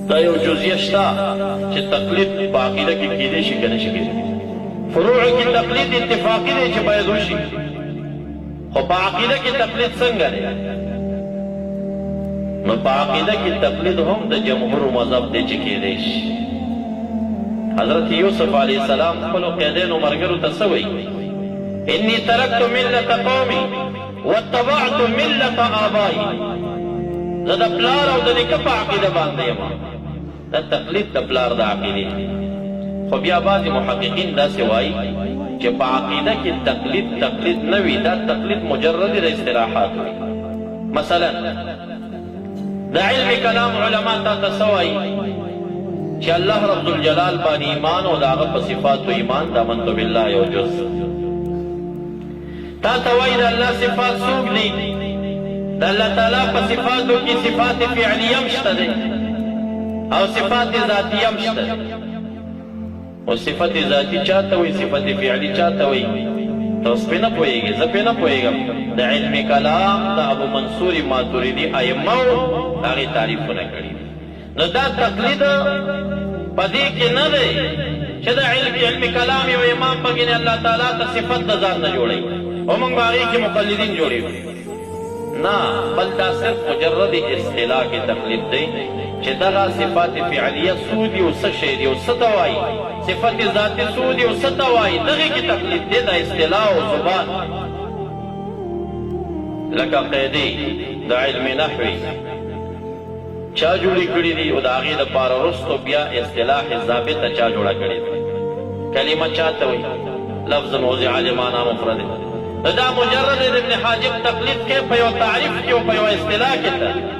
دا یو جزیه شته چې تقلید په عقیده کې کیدی شي که نه شي کیدی فروع کې تقلید اتفاقي دی چې باید وشي خو په عقیده کې تقلید څنګه دی نو په عقیده کې تقلید هم د جمهور مذهب دی چې کیدی شي حضرت یوسف علیه السلام خپلو قیدینو ملګرو ته څه وایي انی ترکت ملت قومي واتبعت ملت آبائي زه د پلار او د نیکه په عقیده باندې یم دا تقلید د پلار د عقیدې خو بیا بعضې محققین داسې وایي چې په عقیده کې تقلید نه وي دا تقلید مجرد د اصطلاحات وي مثلا د علم کلام علما تا ته څه وایي چې الله رب الجلال باندې ایمان او د هغه په صفاتو ایمان د آمنت بالله یو جز تا ته وایي د الله صفات څوک دي د الله تعالی په صفاتو کې صفات فعلیه هم شته دی او صفات ذاتیه هم شته او صفت ذاتی چاته وایي صفت فعلی چاته وایي ته اوس پرې نه پوهېږې زه پرې نه پوهېږم د علم کلام د ابو منصور ماتوریدي ائمو هغې تعریفونه کړي نو دا تقلید په دې کې نه دی چې د علم کلام یو امام پکې الله تعالی ته صفت د ځان نه جوړوي او موږ به هغې کې مقلدین جوړوي نه بل دا صرف مجرد اصطلاح کې تقلید دی چې دغه صفات فعلیه څو دي او څه شی دي او څه ته وایي صفت ذاتي څو دي او څه ته وایي دغې کې تقلید دی د اصطلاح او زبان لکه قیدې د علم نحوي چا جوړې کړي دي او د هغې دپاره وروستو بیا اصطلاح ضابطه چا جوړه کړې ده کلمه چا ته وایي لفظ موضع لمعنی مفرد دا مجرد ابن حاجب تقلید کې په یو تعریف کې او په یو اصطلاح کې ته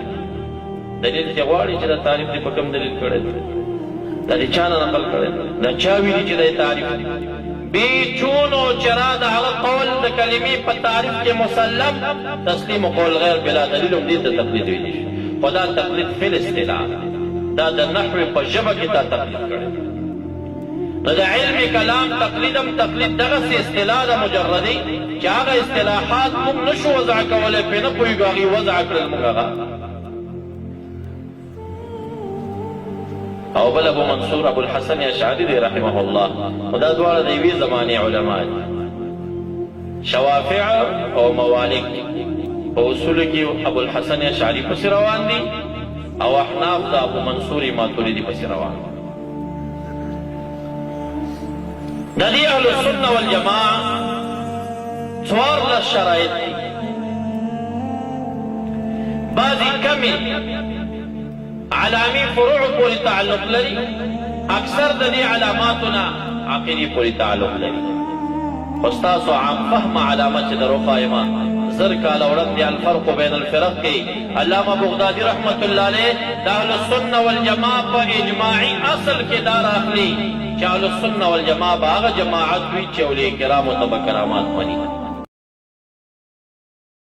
دلیل چې غواړي چې دا تعریف دې په کوم دلیل کړی دا دې چا نه نقل کړی دا چا ویلي چې دا تعریف بې چون او چرا د هغه قول د کلمې په تعریف کې مسلم تسلیم قول غیر بلا دلیل هم دې ته تقلید ویلی شي خو دا تقلید فی الاصطلاح دا د نحو په ژبه کې تا تقلید کړی نو د علم کلام تقلیدم تقلید دغسې اصطلاح ده مجردی چې هغه اصطلاحات موږ نشو وضع کولی پرې نه پوهېږو هغې وضع کړل موږ هغه او بل ابو منصور ابو الحسن اشعری دی رحمه الله خو دا دواړه د یوې زمانې علما دي شوافع او موالک په اصولو کې ابو الحسن اشعری پسې روان دي او احناف د ابو منصور ماتوریدي پسې روان دي د دې اهل السنه والجماعه څوارلس شرایط دي بعضې کمې علامې فروع پورې تعلق لري اکثر د دې علاماتو نه عقیدې پورې تعلق لري خو ستاسو عام فهمه علامه چې در وښایمه زر کاله وړاندې الفرق بین الفرق کې علامه بغدادي رحمت الله علیه د اهل السنه والجماعه په اجماعي اصل کې دا راخلي چې اهل السنه والجماعه به هغه جماعت وي چې اولیاء کرامو ته به کرامات مني